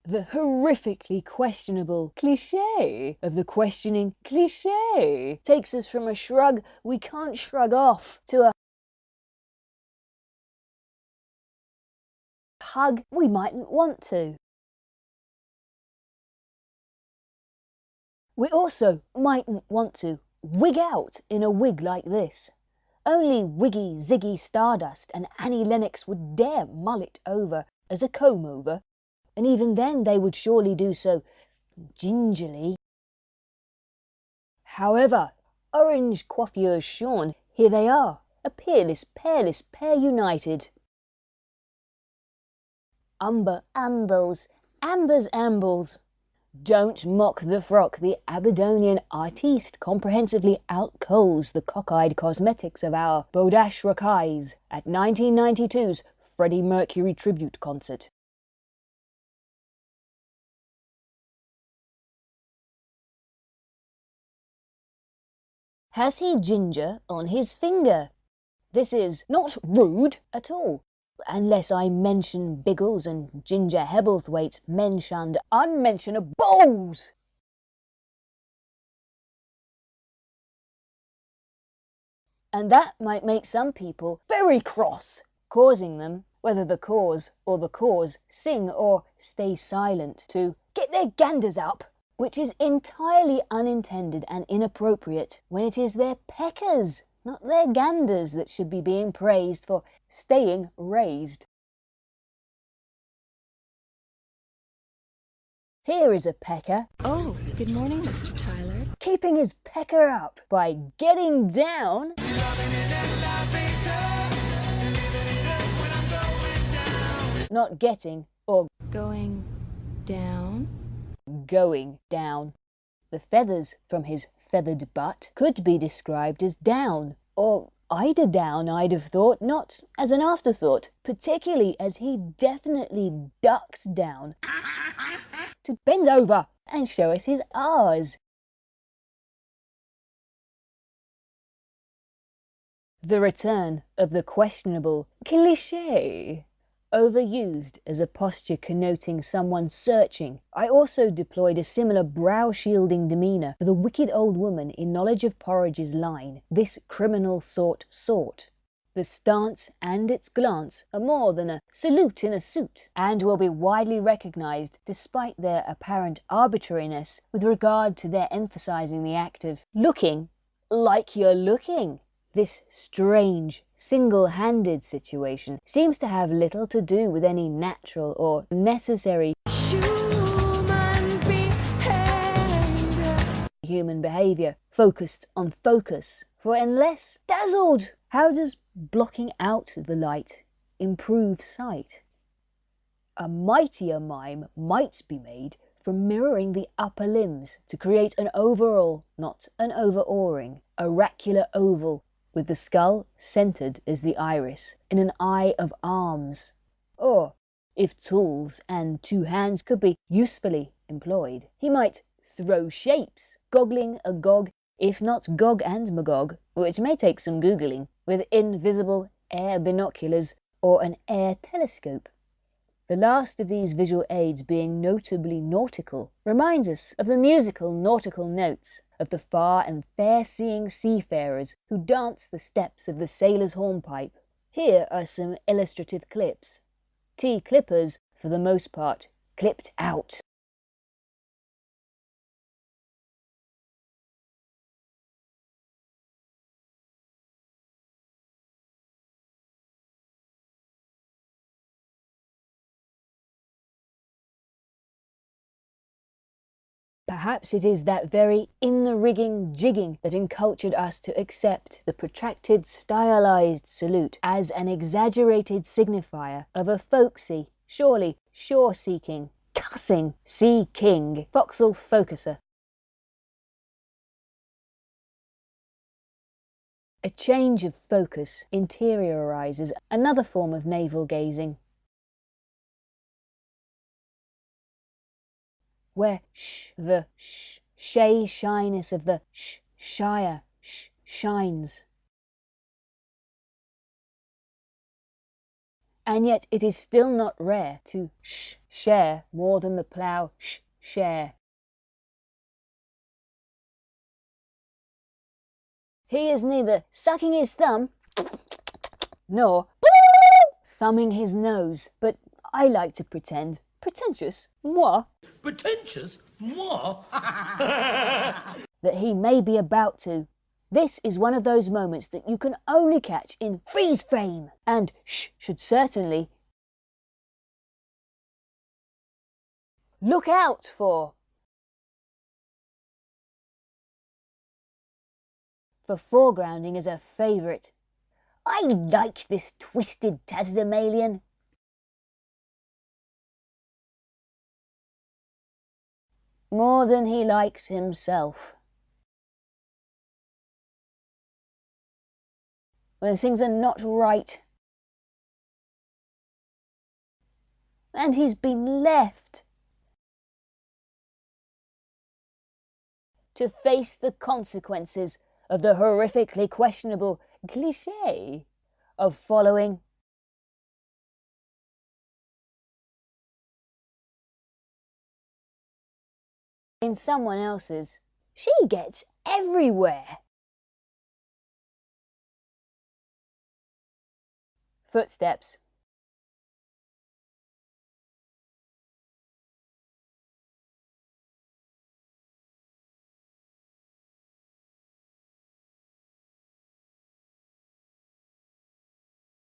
The horrifically questionable cliché of the questioning cliché takes us from a shrug we can't shrug off to a hug we mightn't want to. We also mightn't want to wig out in a wig like this. Only Wiggy Ziggy Stardust and Annie Lennox would dare mull it over as a comb-over, and even then they would surely do so gingerly. However, orange coiffures shorn, here they are, a peerless pair united. Umber ambles, ambers ambles. Don't mock the frock, the Aberdonian artiste comprehensively outcoals the cockeyed cosmetics of our Bodash Rakais at 1992's Freddie Mercury tribute concert. Has he ginger on his finger? This is not rude at all, unless I mention Biggles and Ginger Hebblethwaite's men-shunned unmentionables. And that might make some people very cross, causing them, whether the cause or the cause sing or stay silent, to get their ganders up, which is entirely unintended and inappropriate when it is their peckers, not their ganders, that should be being praised for staying raised. Here is a pecker. Oh, good morning, Mr. Tyler. Keeping his pecker up by getting down. Not getting or Going down. Going down. The feathers from his feathered butt could be described as down, or eider down, I'd have thought, not as an afterthought, particularly as he definitely ducked down to bend over and show us his R's. The return of the questionable cliché. Overused as a posture connoting someone searching, I also deployed a similar brow-shielding demeanour for the wicked old woman in Knowledge of Porridge's line, "This criminal sort." The stance and its glance are more than a salute in a suit, and will be widely recognised despite their apparent arbitrariness with regard to their emphasising the act of looking like you're looking. This strange, single-handed situation seems to have little to do with any natural or necessary human behaviour focused on focus. For unless dazzled, how does blocking out the light improve sight? A mightier mime might be made from mirroring the upper limbs to create an overall, not an over-awing, oracular oval, with the skull centred as the iris, in an eye of arms. Or, if tools and two hands could be usefully employed, he might throw shapes, goggling agog, if not Gog and Magog, which may take some googling, with invisible air binoculars or an air telescope. The last of these visual aids, being notably nautical, reminds us of the musical nautical notes of the far and fair-seeing seafarers who dance the steps of the sailor's hornpipe. Here are some illustrative clips. T-clippers, for the most part, clipped out. Perhaps it is that very in-the-rigging jigging that encultured us to accept the protracted stylised salute as an exaggerated signifier of a folksy, surely shore-seeking, cussing, sea-king, forecastle focuser. A change of focus interiorises another form of navel gazing, where the shay shyness of the shire shines. And yet it is still not rare to share more than the plough share. He is neither sucking his thumb nor thumbing his nose, but I like to pretend. Pretentious, moi. Pretentious? Moi? That he may be about to. This is one of those moments that you can only catch in freeze frame, and should certainly look out for. For foregrounding is a favourite. I like this twisted taxidermalion. More than he likes himself. When things are not right, and he's been left to face the consequences of the horrifically questionable cliché of following in someone else's. She gets everywhere. Footsteps.